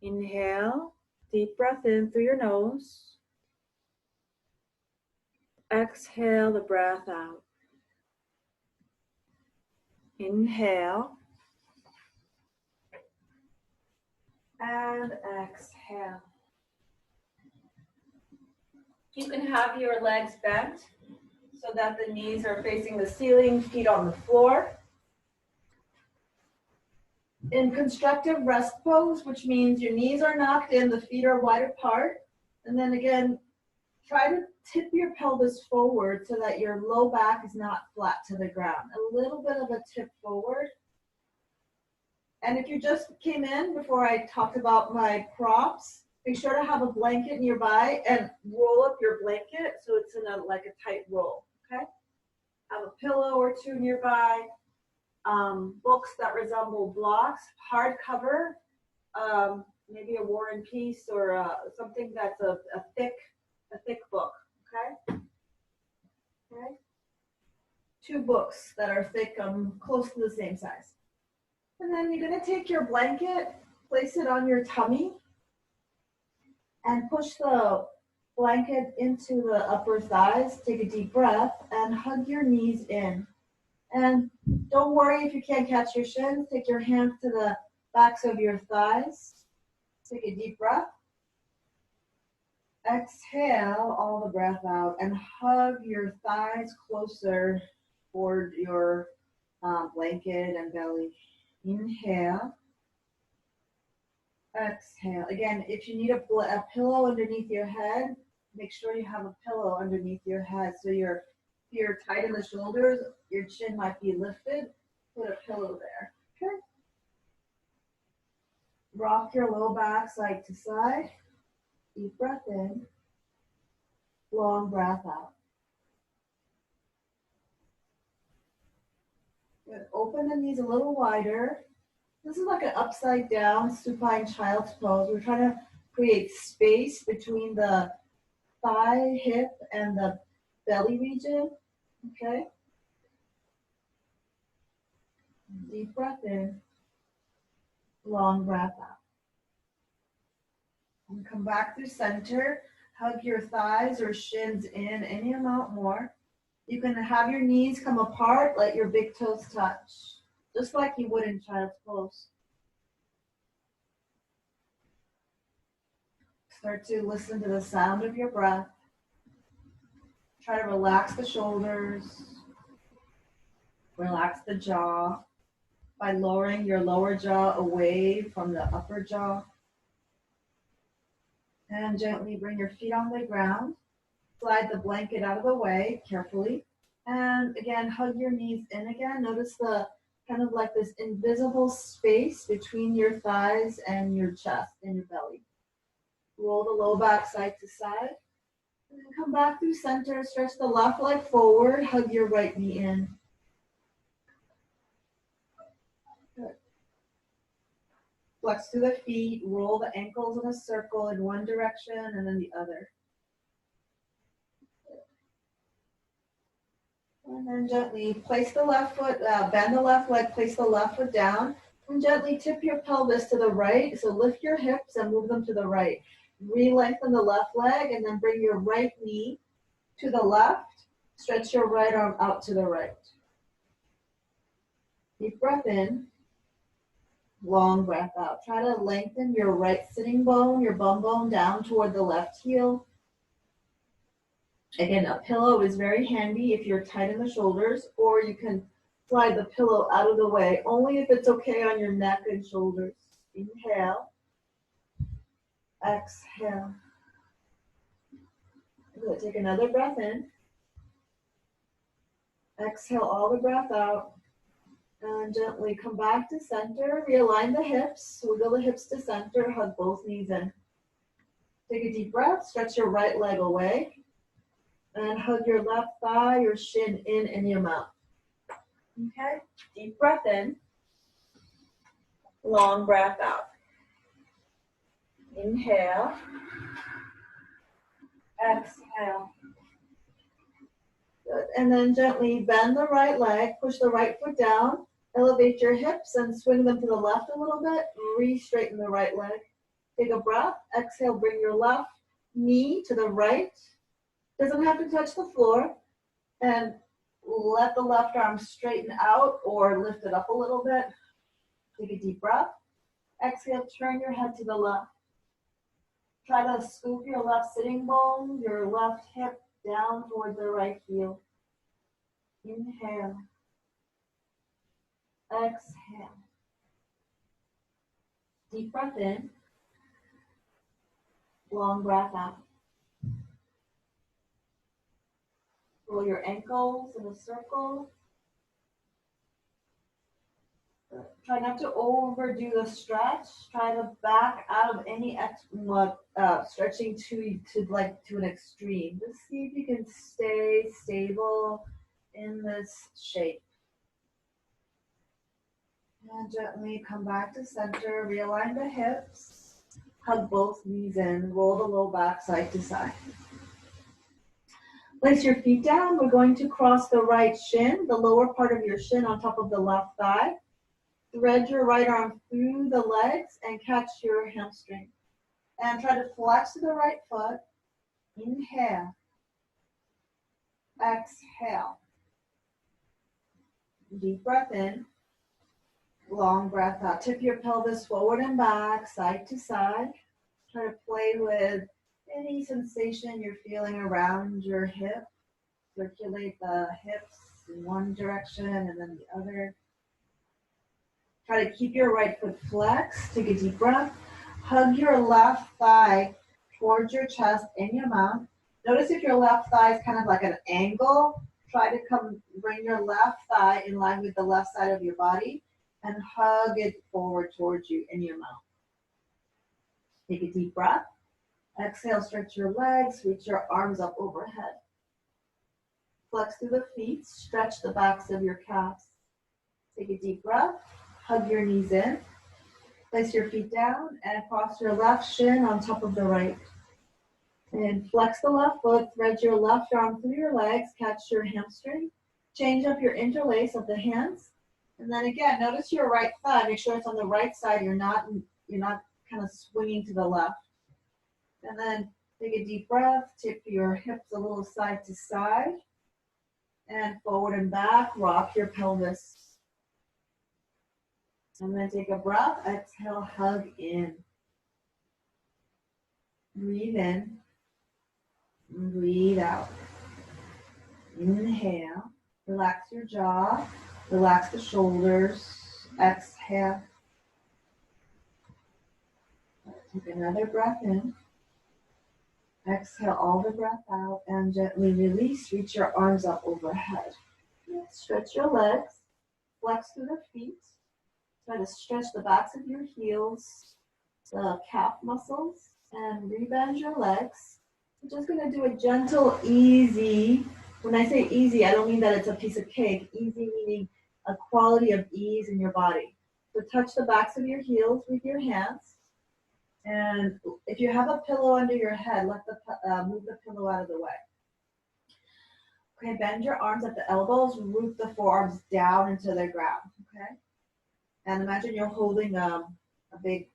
Inhale, deep breath in through your nose. Exhale the breath out. Inhale. And exhale. You can have your legs bent so that the knees are facing the ceiling, feet on the floor. In constructive rest pose, which means your knees are knocked in, the feet are wide apart. And then again, try to tip your pelvis forward so that your low back is not flat to the ground. A little bit of a tip forward. And if you just came in before I talked about my props, make sure to have a blanket nearby and roll up your blanket so it's in like a tight roll, okay? Have a pillow or two nearby. Books that resemble blocks, hardcover, maybe a War and Peace or something that's a thick book, okay? Okay. 2 books that are thick, close to the same size. And then you're gonna take your blanket, place it on your tummy, and push the blanket into the upper thighs. Take a deep breath and hug your knees in. And don't worry if you can't catch your shins. Take your hands to the backs of your thighs. Take a deep breath. Exhale all the breath out and hug your thighs closer toward your blanket and belly. Inhale. Exhale. Again, if you need a pillow underneath your head, make sure you have a pillow underneath your head so if you're tight in the shoulders, your chin might be lifted. Put a pillow there. Okay. Rock your low back side to side. Deep breath in. Long breath out. Good. Open the knees a little wider. This is like an upside down supine child's pose. We're trying to create space between the thigh, hip, and the belly region. Okay. Deep breath in. Long breath out. And come back through center. Hug your thighs or shins in any amount more. You can have your knees come apart, let your big toes touch, just like you would in child's pose. Start to listen to the sound of your breath. Try to relax the shoulders, relax the jaw by lowering your lower jaw away from the upper jaw. And gently bring your feet on the ground. Slide the blanket out of the way carefully. And again, hug your knees in again. Notice the kind of like this invisible space between your thighs and your chest and your belly. Roll the low back side to side. And then come back through center. Stretch the left leg forward. Hug your right knee in. Good. Flex through the feet. Roll the ankles in a circle in one direction and then the other. And then gently place the left foot, bend the left leg, place the left foot down, and gently tip your pelvis to the right. So lift your hips and move them to the right. Re-lengthen the left leg and then bring your right knee to the left. Stretch your right arm out to the right. Deep breath in. Long breath out. Try to lengthen your right sitting bone, your bum bone down toward the left heel. Again, a pillow is very handy if you're tight in the shoulders, or you can slide the pillow out of the way, only if it's okay on your neck and shoulders. Inhale. Exhale. Good. Take another breath in. Exhale all the breath out. And gently come back to center. Realign the hips. Wiggle the hips to center. Hug both knees in. Take a deep breath. Stretch your right leg away. And hug your left thigh, your shin in any amount. Okay? Deep breath in. Long breath out. Inhale. Exhale. Good. And then gently bend the right leg, push the right foot down, elevate your hips and swing them to the left a little bit, re-straighten the right leg. Take a breath. Exhale, bring your left knee to the right. Doesn't have to touch the floor. And let the left arm straighten out or lift it up a little bit. Take a deep breath. Exhale, turn your head to the left. Try to scoop your left sitting bone, your left hip down toward the right heel. Inhale. Exhale. Deep breath in. Long breath out. Roll your ankles in a circle. Try not to overdo the stretch. Try to back out of any stretching to an extreme. Just see if you can stay stable in this shape. And gently come back to center. Realign the hips. Hug both knees in. Roll the low back side to side. Place your feet down. We're going to cross the right shin, the lower part of your shin on top of the left thigh. Thread your right arm through the legs and catch your hamstring. And try to flex to the right foot. Inhale. Exhale. Deep breath in. Long breath out. Tip your pelvis forward and back, side to side. Try to play with any sensation you're feeling around your hip. Circulate the hips in one direction and then the other. Try to keep your right foot flexed. Take a deep breath. Hug your left thigh towards your chest and your mouth. Notice if your left thigh is kind of like an angle. Try to bring your left thigh in line with the left side of your body and hug it forward towards you in your mouth. Take a deep breath. Exhale, stretch your legs, reach your arms up overhead. Flex through the feet, stretch the backs of your calves. Take a deep breath, hug your knees in. Place your feet down and cross your left shin on top of the right. And flex the left foot, thread your left arm through your legs, catch your hamstring. Change up your interlace of the hands. And then again, notice your right thigh, make sure it's on the right side, you're not kind of swinging to the left. And then take a deep breath, tip your hips a little side to side, and forward and back, rock your pelvis. And then take a breath, exhale, hug in. Breathe in, breathe out. Inhale, relax your jaw, relax the shoulders, exhale. Take another breath in. Exhale all the breath out and gently release. Reach your arms up overhead. Stretch your legs. Flex through the feet. Try to stretch the backs of your heels, the calf muscles, and rebend your legs. We're just going to do a gentle, easy. When I say easy, I don't mean that it's a piece of cake. Easy meaning a quality of ease in your body. So touch the backs of your heels with your hands. And if you have a pillow under your head, move the pillow out of the way. Okay, bend your arms at the elbows, root the forearms down into the ground, okay? And imagine you're holding a big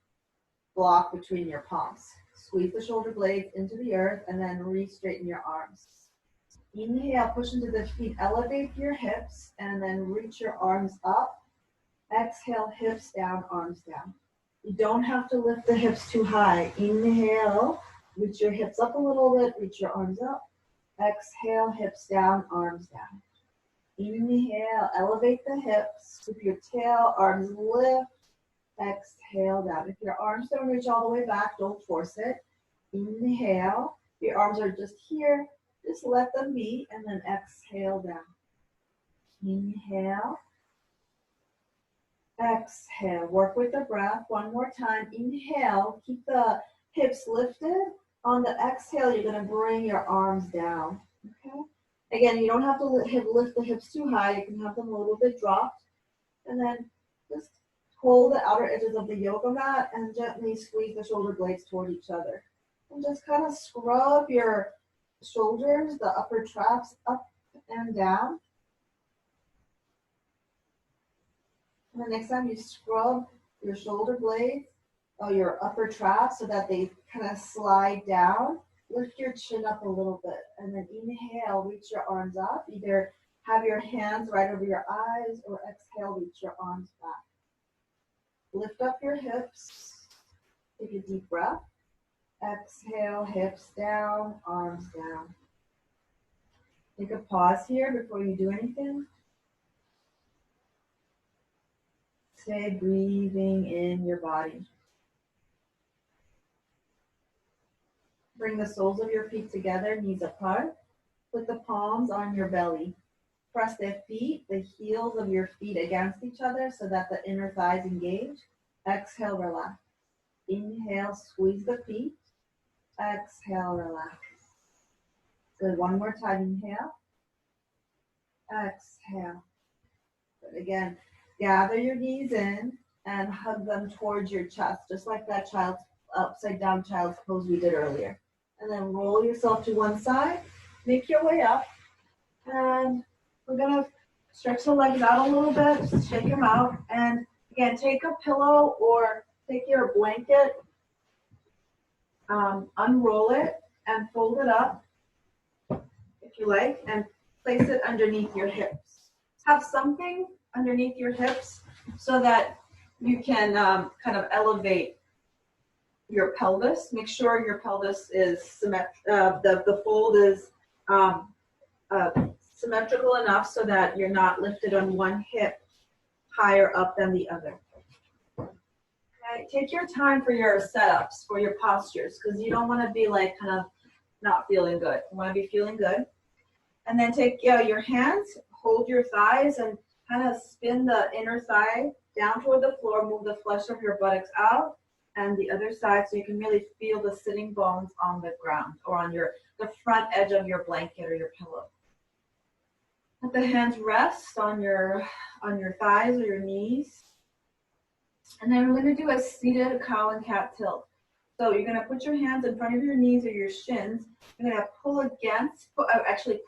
block between your palms. Squeeze the shoulder blades into the earth and then re-straighten your arms. Inhale, push into the feet, elevate your hips, and then reach your arms up. Exhale, hips down, arms down. You don't have to lift the hips too high. Inhale, reach your hips up a little bit, reach your arms up. Exhale, hips down, arms down. Inhale, elevate the hips, scoop your tail, arms lift. Exhale down. If your arms don't reach all the way back, don't force it. Inhale, your arms are just here, just let them be, and then exhale down. Inhale. Exhale, work with the breath. One more time. Inhale, keep the hips lifted. On the exhale, you're going to bring your arms down. Okay? Again, you don't have to lift the hips too high. You can have them a little bit dropped. And then just hold the outer edges of the yoga mat and gently squeeze the shoulder blades toward each other. And just kind of scrub your shoulders, the upper traps up and down. And the next time you scrub your shoulder blades, your upper traps so that they kind of slide down. Lift your chin up a little bit and then inhale, reach your arms up. Either have your hands right over your eyes or exhale, reach your arms back. Lift up your hips. Take a deep breath. Exhale, hips down, arms down. Take a pause here before you do anything. Stay breathing in your body. Bring the soles of your feet together, knees apart. Put the palms on your belly. Press the heels of your feet against each other so that the inner thighs engage. Exhale, relax. Inhale, squeeze the feet. Exhale, relax. Good, one more time, inhale. Exhale. Good, again, gather your knees in and hug them towards your chest, just like that child's upside down child's pose we did earlier. And then roll yourself to one side, make your way up, and we're gonna stretch the legs out a little bit, just shake them out, and again, take a pillow or take your blanket, unroll it and fold it up, if you like, and place it underneath your hips. Have something underneath your hips so that you can kind of elevate your pelvis. Make sure your pelvis is the fold is symmetrical enough so that you're not lifted on one hip higher up than the other. Okay, take your time for your setups, for your postures, because you don't want to be like kind of not feeling good. You want to be feeling good. And then take your hands, hold your thighs, and kind of spin the inner thigh down toward the floor, move the flesh of your buttocks out, and the other side so you can really feel the sitting bones on the ground or on the front edge of your blanket or your pillow. Let the hands rest on your thighs or your knees. And then we're going to do a seated cow and cat tilt. So you're going to put your hands in front of your knees or your shins. You're going to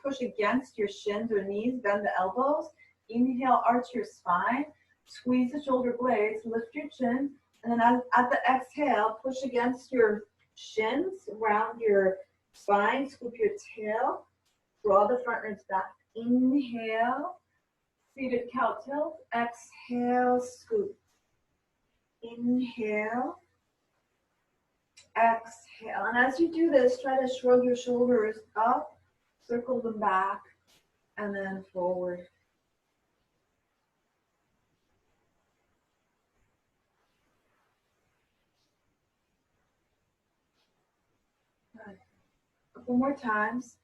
push against your shins or knees, bend the elbows. Inhale, arch your spine, squeeze the shoulder blades, lift your chin, and then at the exhale, push against your shins, round your spine, scoop your tail, draw the front ribs back. Inhale, seated cow tilt. Exhale, scoop. Inhale, exhale. And as you do this, try to shrug your shoulders up, circle them back, and then forward. Good. A couple more times.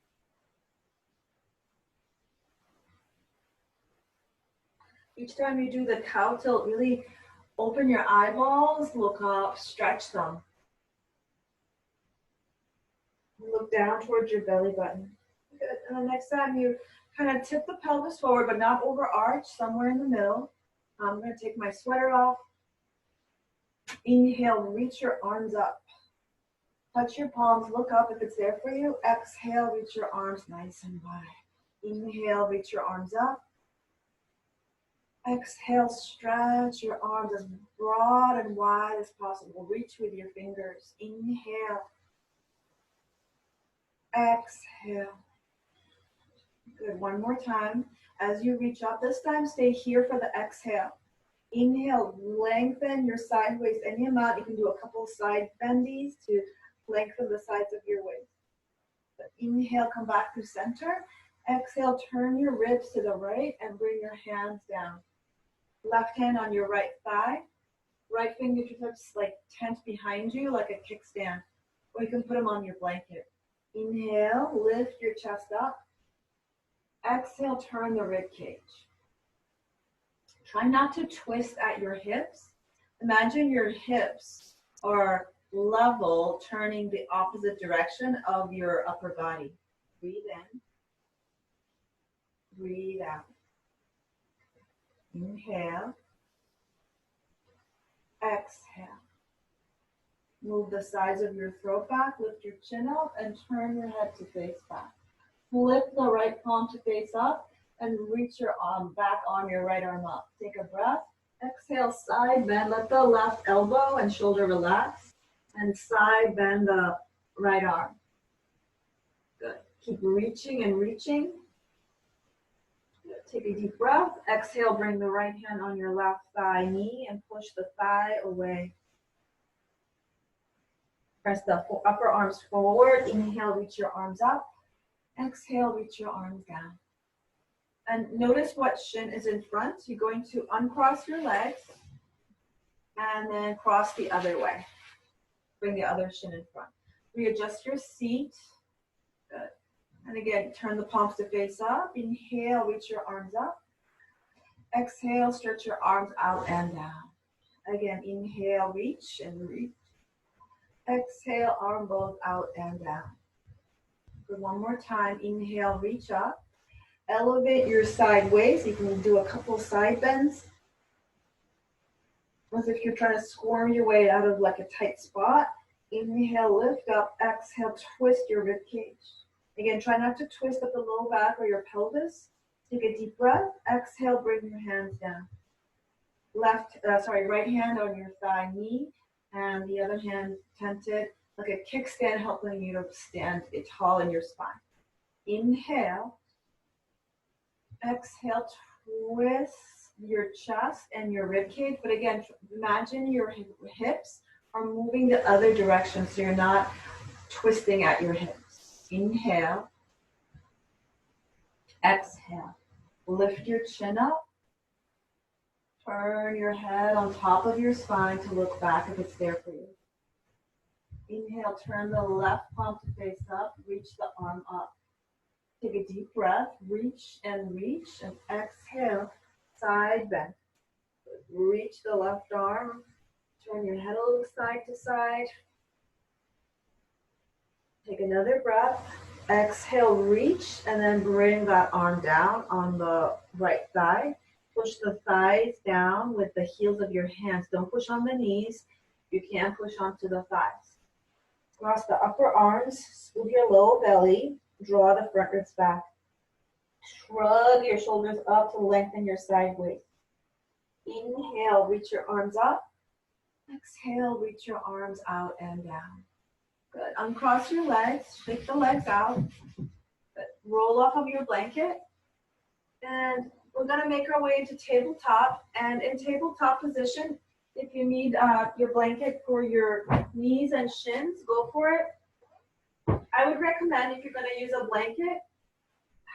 Each time you do the cow tilt, really open your eyeballs, look up, stretch them. Look down towards your belly button. Good. And the next time you kind of tip the pelvis forward, but not overarch, somewhere in the middle. I'm going to take my sweater off. Inhale, reach your arms up. Touch your palms, look up if it's there for you. Exhale, reach your arms nice and wide. Inhale, reach your arms up. Exhale, stretch your arms as broad and wide as possible. Reach with your fingers. Inhale. Exhale. Good, one more time. As you reach up, this time stay here for the exhale. Inhale, lengthen your side waist any amount. You can do a couple side bendies to lengthen the sides of your waist. But inhale, come back to center. Exhale, turn your ribs to the right and bring your hands down. Left hand on your right thigh. Right fingertips like tent behind you like a kickstand. Or you can put them on your blanket. Inhale, lift your chest up. Exhale, turn the rib cage. Try not to twist at your hips. Imagine your hips are level, turning the opposite direction of your upper body. Breathe in. Breathe out. Inhale. Exhale. Move the sides of your throat back, lift your chin up, and turn your head to face back. Flip the right palm to face up, and reach your arm back on your right arm up. Take a breath. Exhale, side bend. Let the left elbow and shoulder relax. And side bend the right arm. Good. Keep reaching and reaching. Good. Take a deep breath. Exhale, bring the right hand on your left thigh knee and push the thigh away. Press the upper arms forward. Inhale, reach your arms up. Exhale, reach your arms down. And notice what shin is in front. You're going to uncross your legs and then cross the other way. Bring the other shin in front. Readjust your seat. Good. And again, turn the palms to face up. Inhale, reach your arms up. Exhale, stretch your arms out and down. Again, inhale, reach and reach. Exhale, arm both out and down. Good. One more time. Inhale, reach up. Elevate your side waist. You can do a couple side bends. As if you're trying to squirm your way out of like a tight spot. Inhale, lift up. Exhale, twist your rib cage. Again, try not to twist at the low back or your pelvis. Take a deep breath. Exhale, bring your hands down. Right hand on your thigh knee, and the other hand tented like a kickstand, helping you to stand tall in your spine. Inhale. Exhale, twist your chest and your rib cage. But again, imagine your hips are moving the other direction so you're not twisting at your hips. Inhale. Exhale. Lift your chin up. Turn your head on top of your spine to look back if it's there for you. Inhale, turn the left palm to face up. Reach the arm up. Take a deep breath, reach, and exhale, side bend. Reach the left arm, turn your head a little side to side. Take another breath, exhale, reach, and then bring that arm down on the right thigh. Push the thighs down with the heels of your hands. Don't push on the knees. You can push onto the thighs. Cross the upper arms, smooth your lower belly. Draw the front ribs back. Shrug your shoulders up to lengthen your side waist. Inhale, reach your arms up. Exhale, reach your arms out and down. Good. Uncross your legs. Shake the legs out. Good. Roll off of your blanket. And we're going to make our way into tabletop. And in tabletop position, if you need your blanket for your knees and shins, go for it. I would recommend, if you're going to use a blanket,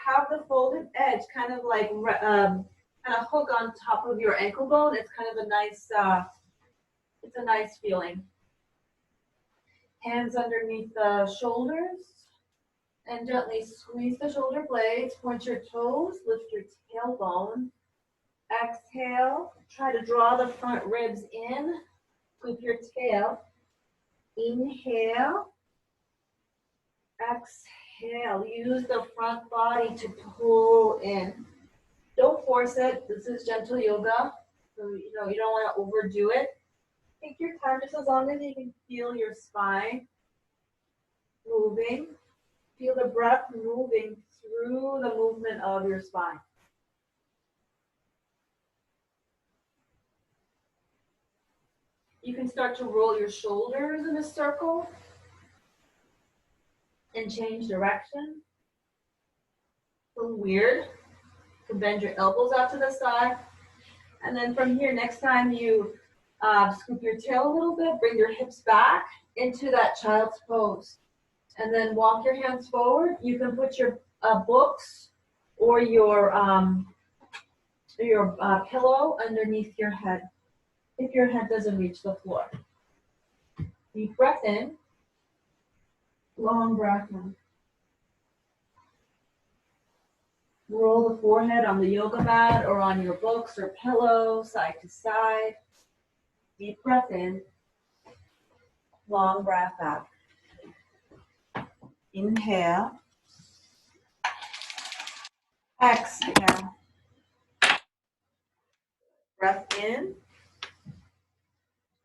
have the folded edge kind of like kind of hook on top of your ankle bone. It's kind of a nice, it's a nice feeling. Hands underneath the shoulders and gently squeeze the shoulder blades. Point your toes, lift your tailbone. Exhale, try to draw the front ribs in with your tail. Inhale. Exhale, use the front body to pull in. Don't force it. This is gentle yoga. So, you don't want to overdo it. Take your time just as long as you can feel your spine moving. Feel the breath moving through the movement of your spine. You can start to roll your shoulders in a circle and change direction. A little weird. You can bend your elbows out to the side. And then from here, next time you scoop your tail a little bit, bring your hips back into that child's pose. And then walk your hands forward. You can put your books or your pillow underneath your head if your head doesn't reach the floor. Deep breath in. Long breath in. Roll the forehead on the yoga mat or on your books or pillow, side to side. Deep breath in. Long breath out. Inhale. Exhale. Breath in.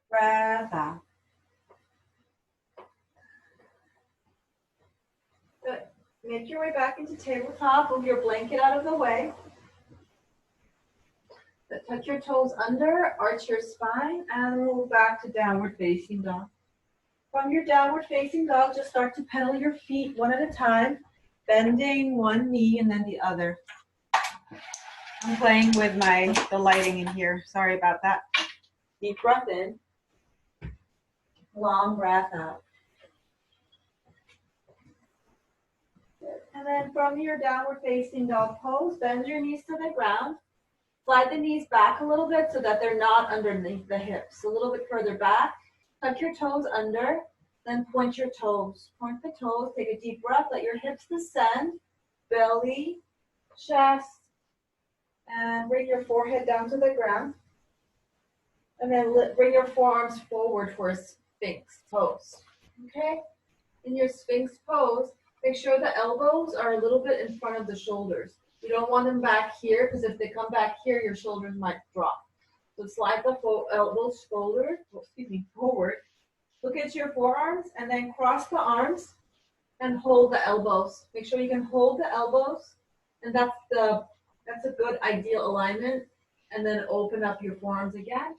Breath out. Good. Make your way back into tabletop. Move your blanket out of the way. Good. Tuck your toes under, arch your spine, and roll back to downward facing dog. From your downward facing dog, just start to pedal your feet one at a time, bending one knee and then the other. I'm playing with the lighting in here. Sorry about that. Deep breath in. Long breath out. And then from your downward facing dog pose, bend your knees to the ground. Slide the knees back a little bit so that they're not underneath the hips. A little bit further back. Tuck your toes under, then point your toes. Point the toes, take a deep breath, let your hips descend, belly, chest, and bring your forehead down to the ground. And then bring your forearms forward for a Sphinx pose. Okay? In your Sphinx pose, make sure the elbows are a little bit in front of the shoulders. You don't want them back here because if they come back here, your shoulders might drop. So slide the elbows forward. Look at your forearms and then cross the arms and hold the elbows. Make sure you can hold the elbows, and that's a good ideal alignment. And then open up your forearms again.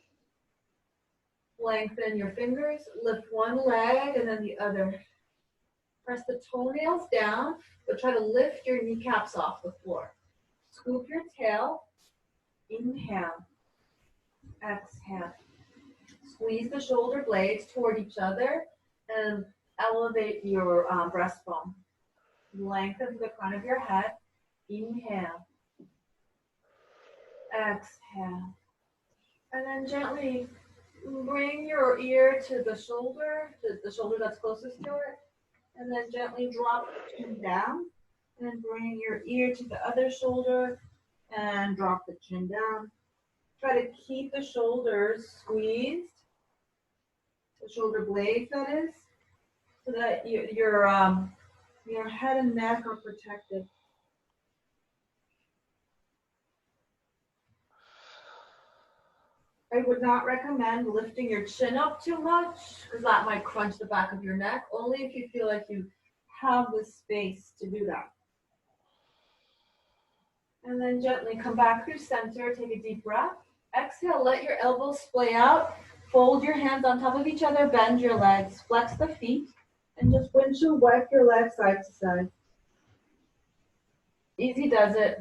Lengthen your fingers. Lift one leg and then the other. Press the toenails down, but try to lift your kneecaps off the floor. Scoop your tail. Inhale. Exhale. Squeeze the shoulder blades toward each other and elevate your breastbone. Lengthen the crown of your head. Inhale. Exhale. And then gently bring your ear to the shoulder that's closest to it. And then gently drop the chin down. And bring your ear to the other shoulder and drop the chin down. Try to keep the shoulders squeezed. The shoulder blades, that is, so that your head and neck are protected. I would not recommend lifting your chin up too much because that might crunch the back of your neck, only if you feel like you have the space to do that. And then gently come back through center, take a deep breath. Exhale, let your elbows splay out. Fold your hands on top of each other, bend your legs, flex the feet, and just windshield wipe your legs side to side. Easy does it.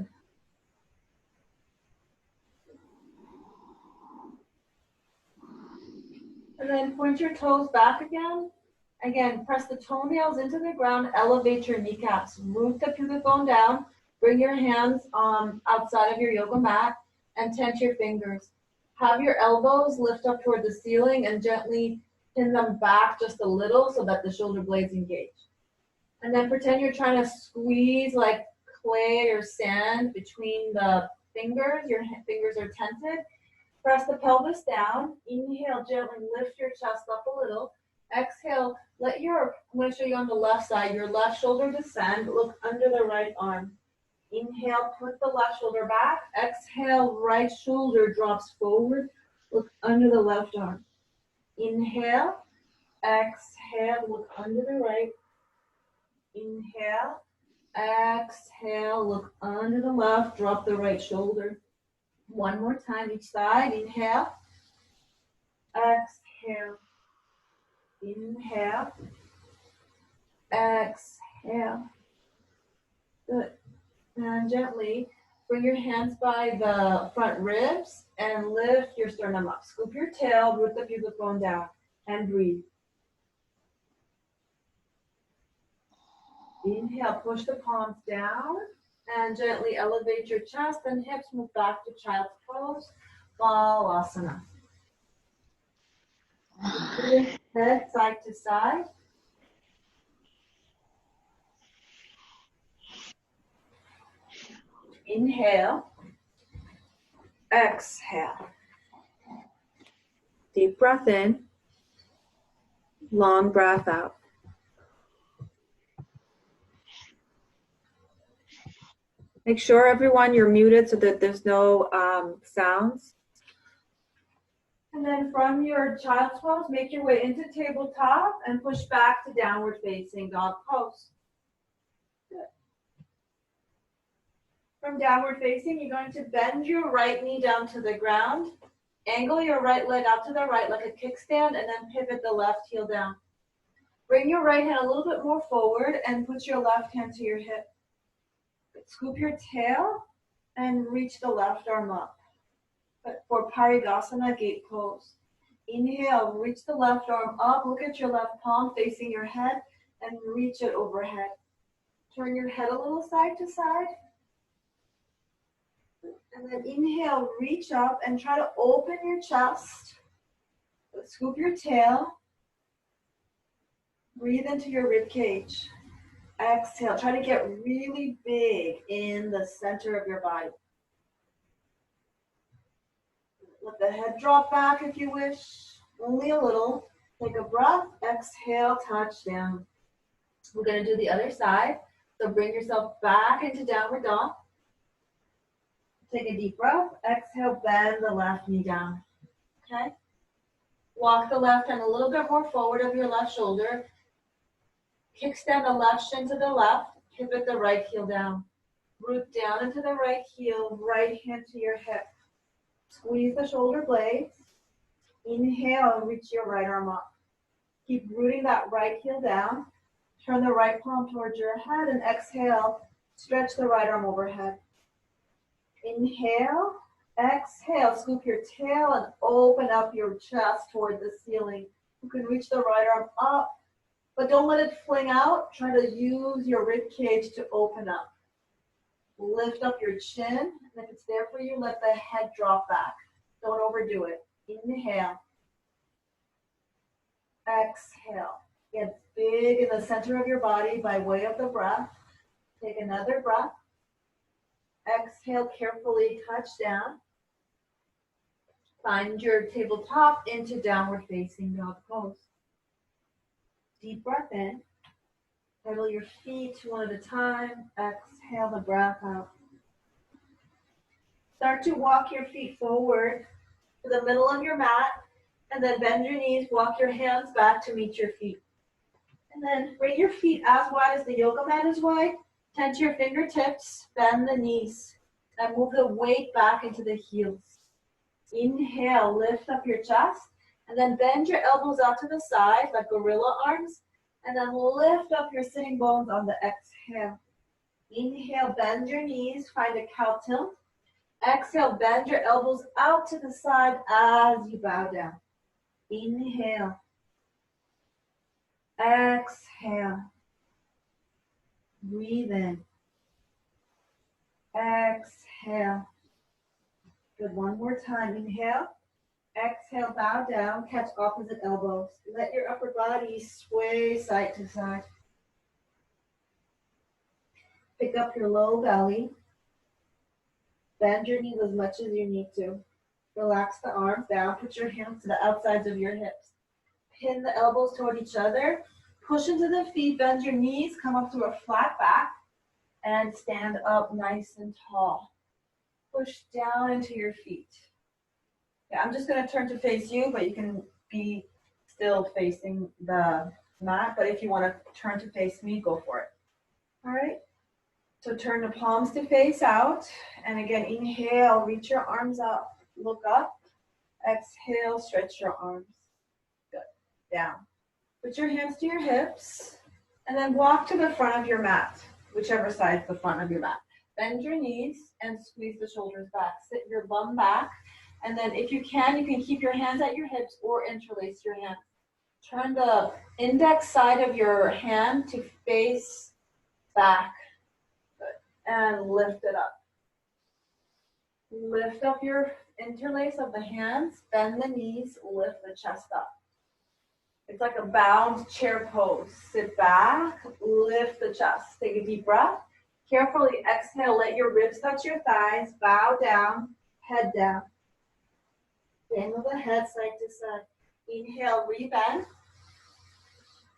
And then point your toes back again. Again, press the toenails into the ground, elevate your kneecaps, root the pubic bone down, bring your hands outside of your yoga mat, and tense your fingers. Have your elbows lift up toward the ceiling and gently pin them back just a little so that the shoulder blades engage. And then pretend you're trying to squeeze like clay or sand between the fingers. Your fingers are tented. Press the pelvis down. Inhale, gently lift your chest up a little. Exhale, I'm going to show you on the left side, your left shoulder descend. Look under the right arm. Inhale, put the left shoulder back. Exhale, right shoulder drops forward. Look under the left arm. Inhale. Exhale, look under the right. Inhale. Exhale, look under the left. Drop the right shoulder. One more time each side. Inhale. Exhale. Inhale. Exhale. Good. And gently bring your hands by the front ribs and lift your sternum up. Scoop your tail, root the pubic bone down, and breathe. Inhale, push the palms down and gently elevate your chest and hips. Move back to child's pose, Balasana. Head side to side. Inhale. Exhale. Deep breath in. Long breath out. Make sure, everyone, you're muted so that there's no sounds. And then from your child's pose, make your way into tabletop and push back to downward facing dog pose. Good. From downward facing, you're going to bend your right knee down to the ground, angle your right leg out to the right like a kickstand, and then pivot the left heel down. Bring your right hand a little bit more forward and put your left hand to your hip. Scoop your tail and reach the left arm up. For Parigasana, gate pose. Inhale, reach the left arm up, look at your left palm facing your head, and reach it overhead. Turn your head a little side to side. And then inhale, reach up and try to open your chest. Scoop your tail. Breathe into your rib cage. Exhale, try to get really big in the center of your body. Let the head drop back if you wish, only a little. Take a breath, exhale, touch down. We're going to do the other side. So bring yourself back into downward dog. Take a deep breath, exhale, bend the left knee down. Okay? Walk the left hand a little bit more forward of your left shoulder. Kickstand the left shin to the left, pivot the right heel down. Root down into the right heel, right hand to your hip. Squeeze the shoulder blades. Inhale, reach your right arm up. Keep rooting that right heel down. Turn the right palm towards your head and exhale, stretch the right arm overhead. Inhale, exhale, scoop your tail and open up your chest toward the ceiling. You can reach the right arm up, but don't let it fling out. Try to use your rib cage to open up. Lift up your chin, and if it's there for you, let the head drop back. Don't overdo it. Inhale. Exhale. Get big in the center of your body by way of the breath. Take another breath. Exhale, carefully touch down. Find your tabletop into downward facing dog pose. Deep breath in. Pedal your feet one at a time. Exhale the breath out. Start to walk your feet forward to the middle of your mat, and then bend your knees, walk your hands back to meet your feet. And then bring your feet as wide as the yoga mat is wide. Tense your fingertips, bend the knees, and move the weight back into the heels. Inhale, lift up your chest, and then bend your elbows out to the side like gorilla arms, and then lift up your sitting bones on the exhale. Inhale, bend your knees, find a cow tilt. Exhale, bend your elbows out to the side as you bow down. Inhale. Exhale. Breathe in. Exhale. Good, one more time. Inhale. Exhale, bow down, catch opposite elbows. Let your upper body sway side to side. Pick up your low belly. Bend your knees as much as you need to. Relax the arms down. Put your hands to the outsides of your hips. Pin the elbows toward each other. Push into the feet. Bend your knees. Come up to a flat back. And stand up nice and tall. Push down into your feet. Yeah, I'm just going to turn to face you, but you can be still facing the mat. But if you want to turn to face me, go for it. All right. So turn the palms to face out. And again, inhale, reach your arms up. Look up. Exhale, stretch your arms. Good. Down. Put your hands to your hips. And then walk to the front of your mat, whichever side is the front of your mat. Bend your knees and squeeze the shoulders back. Sit your bum back. And then if you can keep your hands at your hips or interlace your hands. Turn the index side of your hand to face back. Good. And lift it up. Lift up your interlace of the hands. Bend the knees. Lift the chest up. It's like a bound chair pose. Sit back. Lift the chest. Take a deep breath. Carefully exhale. Let your ribs touch your thighs. Bow down. Head down. Angle the head side to side. Inhale, rebend.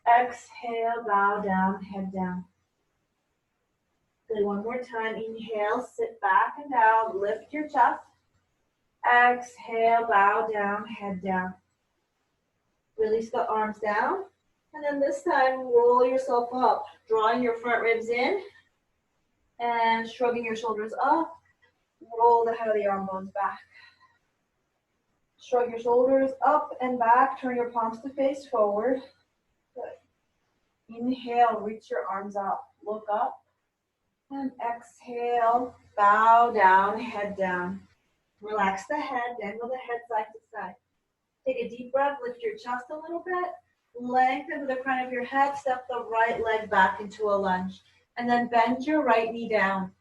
Exhale, bow down, head down. Good, one more time. Inhale, sit back and down. Lift your chest. Exhale, bow down, head down. Release the arms down. And then this time, roll yourself up, drawing your front ribs in. And shrugging your shoulders up, roll the head of the arm bones back. Shrug your shoulders up and back, turn your palms to face forward. Good. Inhale, reach your arms up, look up. And exhale, bow down, head down. Relax the head, dangle the head side to side. Take a deep breath, lift your chest a little bit. Lengthen the crown of your head, step the right leg back into a lunge. And then bend your right knee down.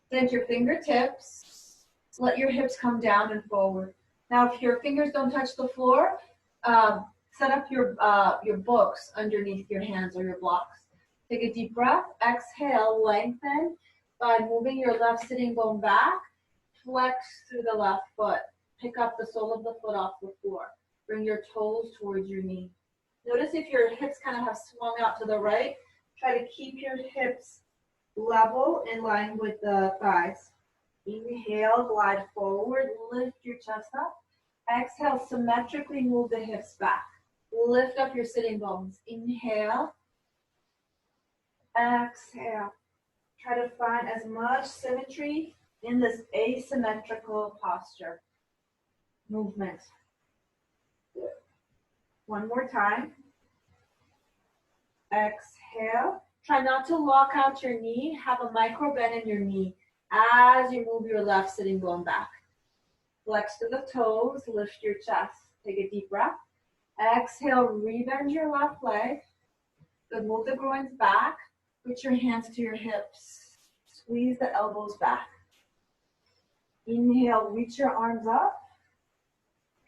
Bend your fingertips. Let your hips come down and forward. Now, if your fingers don't touch the floor, set up your books underneath your hands or your blocks. Take a deep breath. Exhale, lengthen by moving your left sitting bone back. Flex through the left foot. Pick up the sole of the foot off the floor. Bring your toes towards your knee. Notice if your hips kind of have swung out to the right, try to keep your hips level in line with the thighs. Inhale, glide forward, lift your chest up. Exhale, symmetrically move the hips back. Lift up your sitting bones. Inhale. Exhale. Try to find as much symmetry in this asymmetrical posture. Movement. Good. One more time. Exhale. Try not to lock out your knee. Have a micro bend in your knee as you move your left sitting bone back. Flex to the toes. Lift your chest. Take a deep breath. Exhale. Rebend your left leg. Good. Move the groins back. Put your hands to your hips. Squeeze the elbows back. Inhale. Reach your arms up.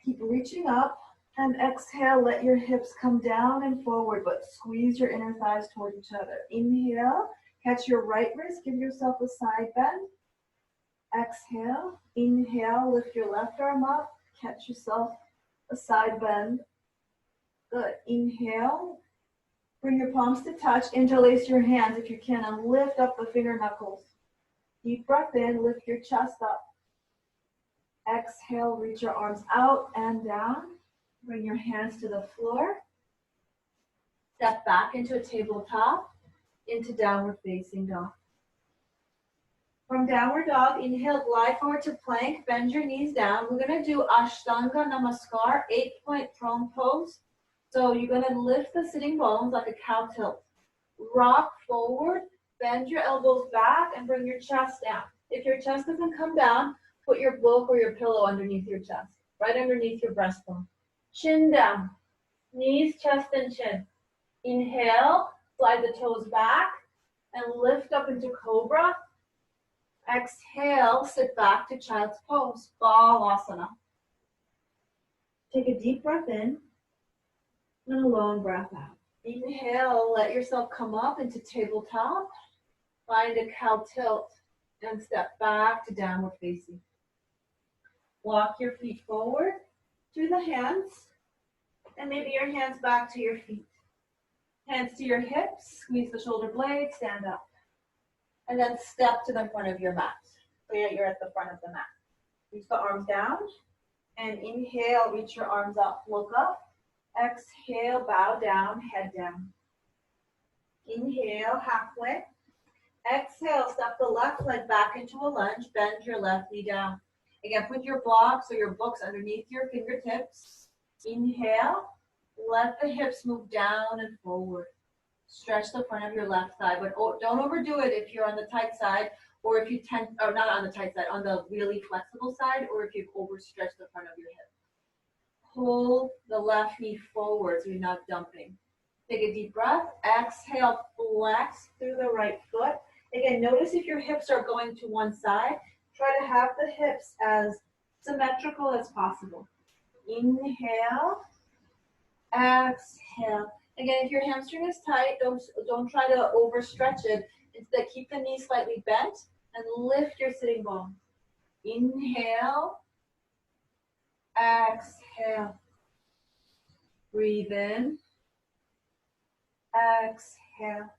Keep reaching up. And exhale, let your hips come down and forward, but squeeze your inner thighs toward each other. Inhale, catch your right wrist, give yourself a side bend. Exhale, inhale, lift your left arm up, catch yourself a side bend. Good. Inhale, bring your palms to touch, interlace your hands if you can, and lift up the finger knuckles. Deep breath in, lift your chest up. Exhale, reach your arms out and down. Bring your hands to the floor. Step back into a tabletop, into downward facing dog. From downward dog, inhale, glide forward to plank, bend your knees down. We're gonna do Ashtanga Namaskar, 8-point prone pose. So you're gonna lift the sitting bones like a cow tilt. Rock forward, bend your elbows back, and bring your chest down. If your chest doesn't come down, put your book or your pillow underneath your chest, right underneath your breastbone. Chin down, knees, chest, and chin. Inhale, slide the toes back, and lift up into cobra. Exhale, sit back to child's pose, Balasana. Take a deep breath in, and a long breath out. Inhale, let yourself come up into tabletop. Find a cow tilt, and step back to downward facing. Walk your feet forward through the hands, and maybe your hands back to your feet. Hands to your hips, squeeze the shoulder blades, stand up. And then step to the front of your mat. So you're at the front of the mat. Reach the arms down, and inhale, reach your arms up, look up. Exhale, bow down, head down. Inhale, halfway. Exhale, step the left leg back into a lunge, bend your left knee down. Again, put your blocks or your books underneath your fingertips. Inhale, let the hips move down and forward. Stretch the front of your left thigh, but don't overdo it if you're on the tight side, or if you or not on the tight side, on the really flexible side, or if you've overstretched the front of your hip. Pull the left knee forward so you're not dumping. Take a deep breath. Exhale, flex through the right foot. Again, notice if your hips are going to one side. Try to have the hips as symmetrical as possible. Inhale, exhale. Again, if your hamstring is tight, don't try to overstretch it. Instead, keep the knee slightly bent and lift your sitting bone. Inhale, exhale. Breathe in, exhale.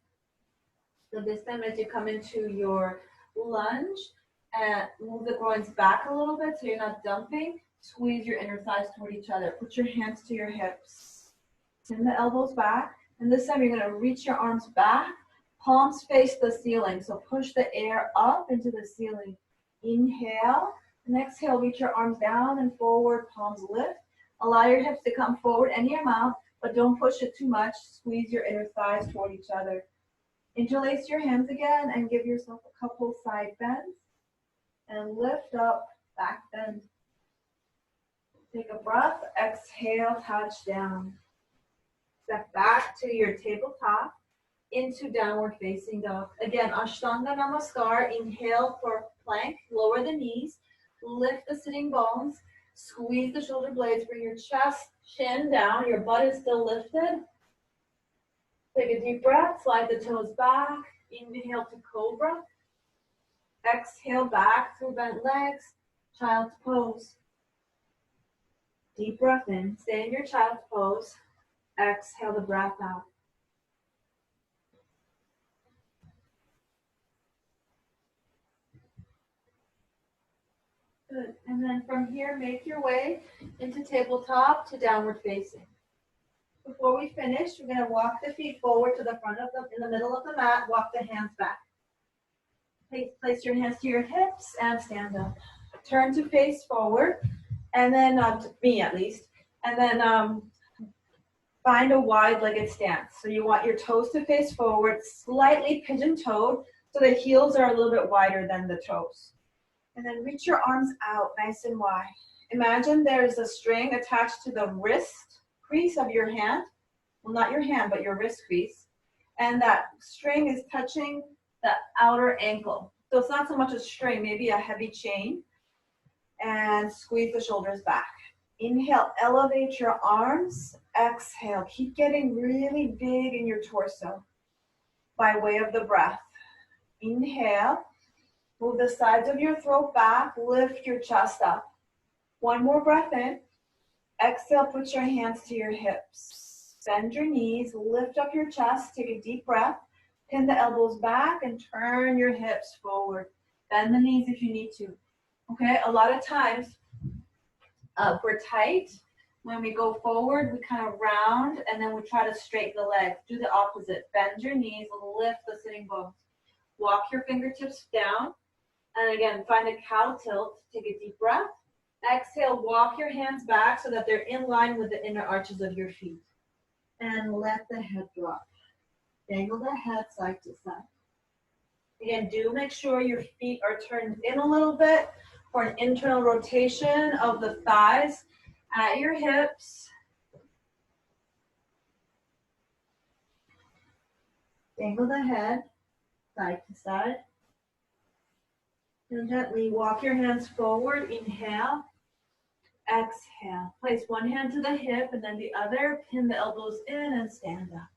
So this time as you come into your lunge, move the groins back a little bit so you're not dumping. Squeeze your inner thighs toward each other. Put your hands to your hips. Send the elbows back. And this time you're going to reach your arms back. Palms face the ceiling, so push the air up into the ceiling. Inhale, and exhale, reach your arms down and forward, palms lift. Allow your hips to come forward any amount, but don't push it too much. Squeeze your inner thighs toward each other. Interlace your hands again and give yourself a couple side bends. And lift up, back bend. Take a breath, exhale, touch down. Step back to your tabletop into downward facing dog. Again, Ashtanga Namaskar. Inhale for plank, lower the knees, lift the sitting bones, squeeze the shoulder blades, bring your chest, chin down, your butt is still lifted. Take a deep breath, slide the toes back, inhale to cobra. Exhale back through bent legs, child's pose. Deep breath in, stay in your child's pose. Exhale the breath out. Good. And then from here, make your way into tabletop to downward facing. Before we finish, we're going to walk the feet forward to the front of them, in the middle of the mat, walk the hands back. Place your hands to your hips and stand up. Turn to face forward, and then, me at least, and then find a wide-legged stance. So you want your toes to face forward, slightly pigeon-toed, so the heels are a little bit wider than the toes. And then reach your arms out nice and wide. Imagine there's a string attached to the wrist crease of your hand. Well, not your hand, but your wrist crease. And that string is touching the outer ankle. So it's not so much a string, maybe a heavy chain. And squeeze the shoulders back. Inhale, elevate your arms. Exhale, keep getting really big in your torso by way of the breath. Inhale, move the sides of your throat back, lift your chest up. One more breath in. Exhale, put your hands to your hips. Bend your knees, lift up your chest, take a deep breath. Pin the elbows back and turn your hips forward. Bend the knees if you need to. Okay, a lot of times we're tight. When we go forward, we kind of round and then we try to straighten the legs. Do the opposite. Bend your knees, lift the sitting bones. Walk your fingertips down. And again, find a cow tilt. Take a deep breath. Exhale, walk your hands back so that they're in line with the inner arches of your feet. And let the head drop. Dangle the head side to side. Again, do make sure your feet are turned in a little bit for an internal rotation of the thighs at your hips. Dangle the head side to side. And gently walk your hands forward. Inhale. Exhale. Place one hand to the hip and then the other. Pin the elbows in and stand up.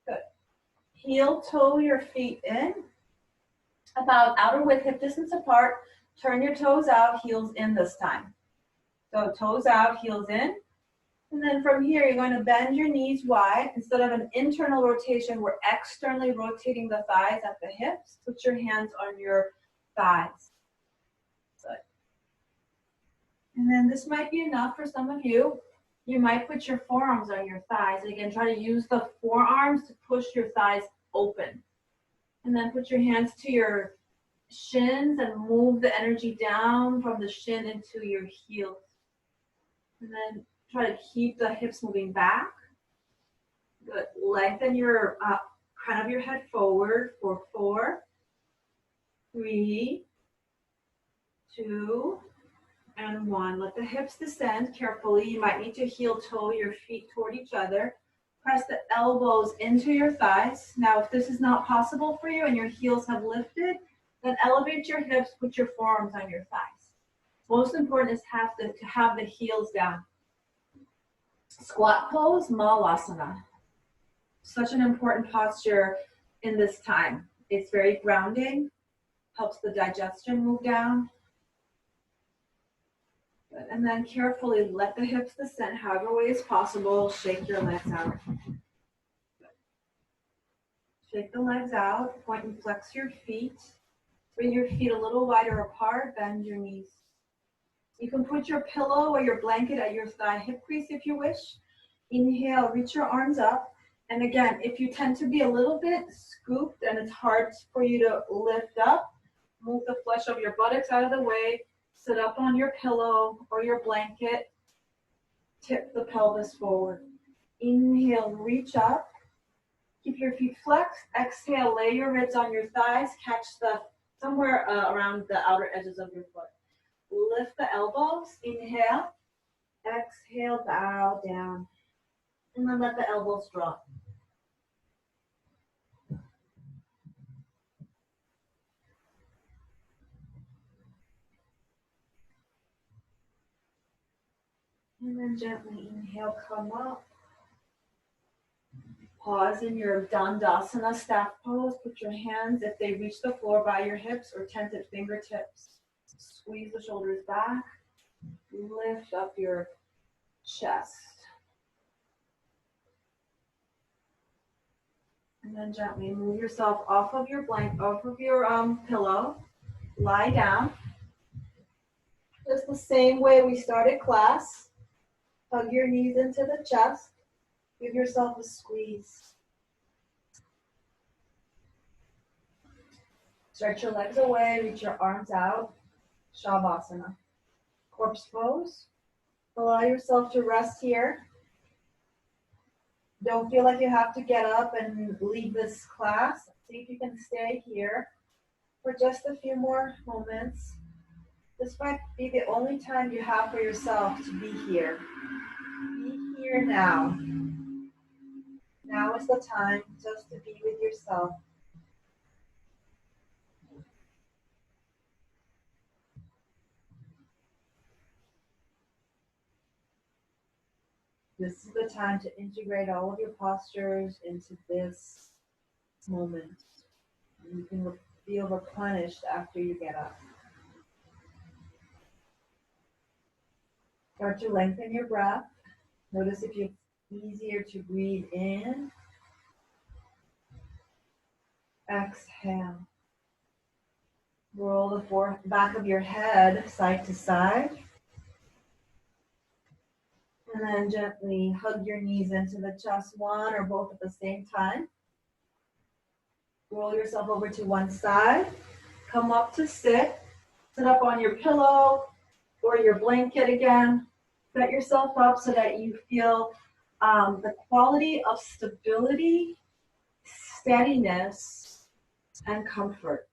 Good. Heel toe your feet in. About outer width, hip distance apart. Turn your toes out, heels in this time. So toes out, heels in. And then from here, you're going to bend your knees wide. Instead of an internal rotation, we're externally rotating the thighs at the hips. Put your hands on your thighs. Good. And then this might be enough for some of you. You might put your forearms on your thighs. And again, try to use the forearms to push your thighs open. And then put your hands to your shins and move the energy down from the shin into your heels. And then try to keep the hips moving back. Good. Lengthen your crown of your head forward for 4, 3, 2, and 1. Let the hips descend carefully. You might need to heel toe your feet toward each other. Press the elbows into your thighs. Now, if this is not possible for you and your heels have lifted, then elevate your hips, put your forearms on your thighs. Most important is to have the heels down. Squat pose, Malasana. Such an important posture in this time. It's very grounding, helps the digestion move down. And then carefully let the hips descend however way is possible. Shake your legs out. Shake the legs out. Point and flex your feet. Bring your feet a little wider apart. Bend your knees. You can put your pillow or your blanket at your thigh hip crease if you wish. Inhale, reach your arms up. And again, if you tend to be a little bit scooped and it's hard for you to lift up, move the flesh of your buttocks out of the way, sit up on your pillow or your blanket, tip the pelvis forward. Inhale, reach up, keep your feet flexed. Exhale, lay your ribs on your thighs, catch the somewhere around the outer edges of your foot. Lift the elbows, inhale, exhale, bow down, and then let the elbows drop. And then gently inhale, come up. Pause in your Dandasana staff pose. Put your hands, if they reach the floor, by your hips or tented fingertips. Squeeze the shoulders back. Lift up your chest. And then gently move yourself off of your blanket, off of your pillow. Lie down. Just the same way we started class. Hug your knees into the chest. Give yourself a squeeze. Stretch your legs away, reach your arms out. Shavasana. Corpse pose. Allow yourself to rest here. Don't feel like you have to get up and leave this class. See if you can stay here for just a few more moments. This might be the only time you have for yourself to be here. Be here now. Now is the time just to be with yourself. This is the time to integrate all of your postures into this moment. You can feel replenished after you get up. Start to lengthen your breath. Notice if it's easier to breathe in. Exhale. Roll the back of your head side to side. And then gently hug your knees into the chest, one or both at the same time. Roll yourself over to one side. Come up to sit. Sit up on your pillow or your blanket again. Set yourself up so that you feel the quality of stability, steadiness, and comfort.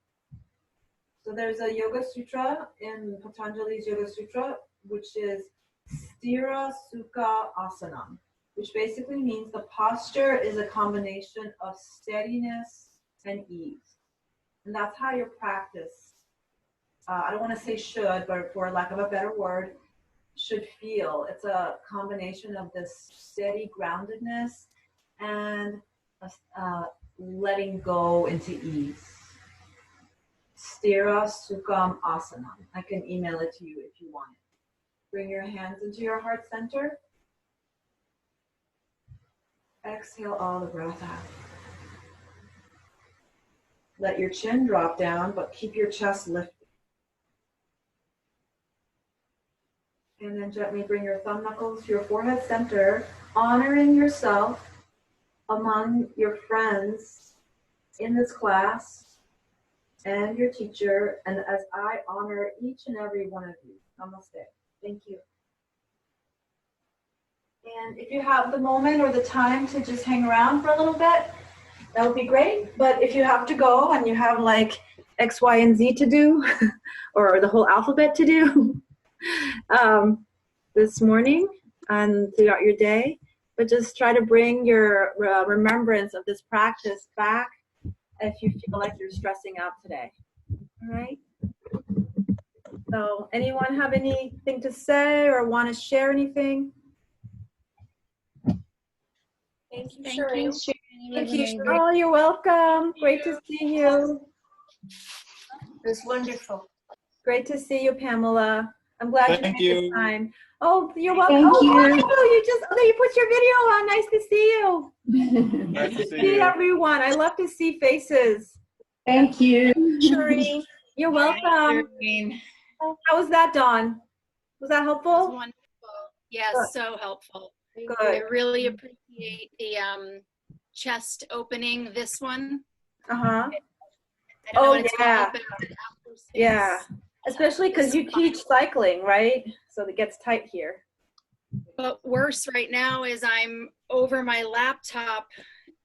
So there's a Yoga Sutra in Patanjali's Yoga Sutra, which is Sthira Sukha Asanam, which basically means the posture is a combination of steadiness and ease. And that's how your practice, I don't want to say should, but for lack of a better word, should feel. It's a combination of this steady groundedness and letting go into ease. Sthira Sukham Asanam. I can email it to you if you want it. Bring your hands into your heart center. Exhale all the breath out. Let your chin drop down, but keep your chest lifted. And then gently bring your thumb knuckles to your forehead center, honoring yourself among your friends in this class and your teacher, and as I honor each and every one of you. Namaste. Thank you. And if you have the moment or the time to just hang around for a little bit, that would be great. But if you have to go and you have like X, Y, and Z to do, or the whole alphabet to do this morning and throughout your day, but just try to bring your remembrance of this practice back if you feel like you're stressing out today. All right? So anyone have anything to say or want to share anything? Thank you, Shireen. Thank you. Oh, you're welcome. Great to see you. It was wonderful. Great to see you, Pamela. I'm glad Thank you made you. this time. Oh, you're welcome. Thank you. Wonderful. You put your video on. Nice to see you. Nice to see See you. everyone. I love to see faces. Thank you. Shireen. You're welcome. Shireen. How was that, Dawn? Was that It was helpful? wonderful. Yes, Good. so helpful. I Good. really appreciate the chest opening, this one. Uh-huh. I don't know Oh, what it's yeah. called, but outdoor space. Yeah. Especially because you teach cycling, right? So it gets tight here. But worse right now is I'm over my laptop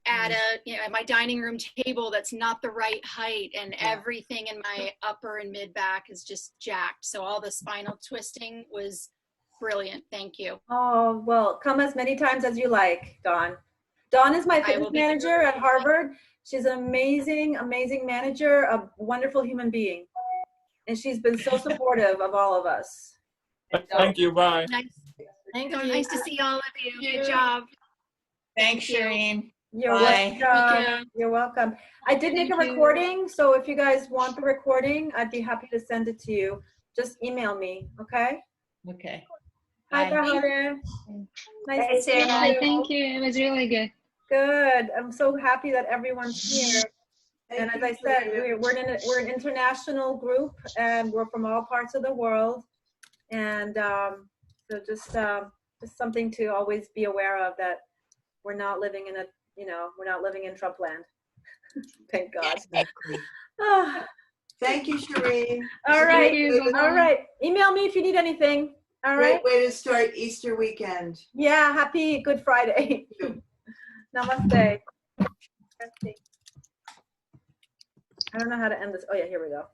at at my dining room table that's not the right height, and everything in my upper and mid back is just jacked. So all the spinal twisting was brilliant. Thank you. Oh, well, come as many times as you like, Dawn. Dawn is my fitness manager at Harvard. She's an amazing, amazing manager, a wonderful human being. And she's been so supportive of all of us. Thank you. Bye. Thank you. Nice to see all of you. Good job. Thanks, Thank you. Shireen. You're Bye. welcome. You're welcome. I did make a recording, so if you guys want the recording, I'd be happy to send it to you. Just email me, okay? Okay. Hi, Bye. Bahare. Nice Hey, to see Sarah. you. Thank you. It was really good. Good. I'm so happy that everyone's here. And as I said, we're an international group, and we're from all parts of the world. And so just something to always be aware of, that we're not living in we're not living in Trump land. Thank God. Exactly. Ah, Thank you, Shireen. all right. you. Bye-bye. All right. Email me if you need anything. All right. Great way to start Easter weekend. Yeah. Happy Good Friday. Namaste. I don't know how to end this. Oh yeah, here we go.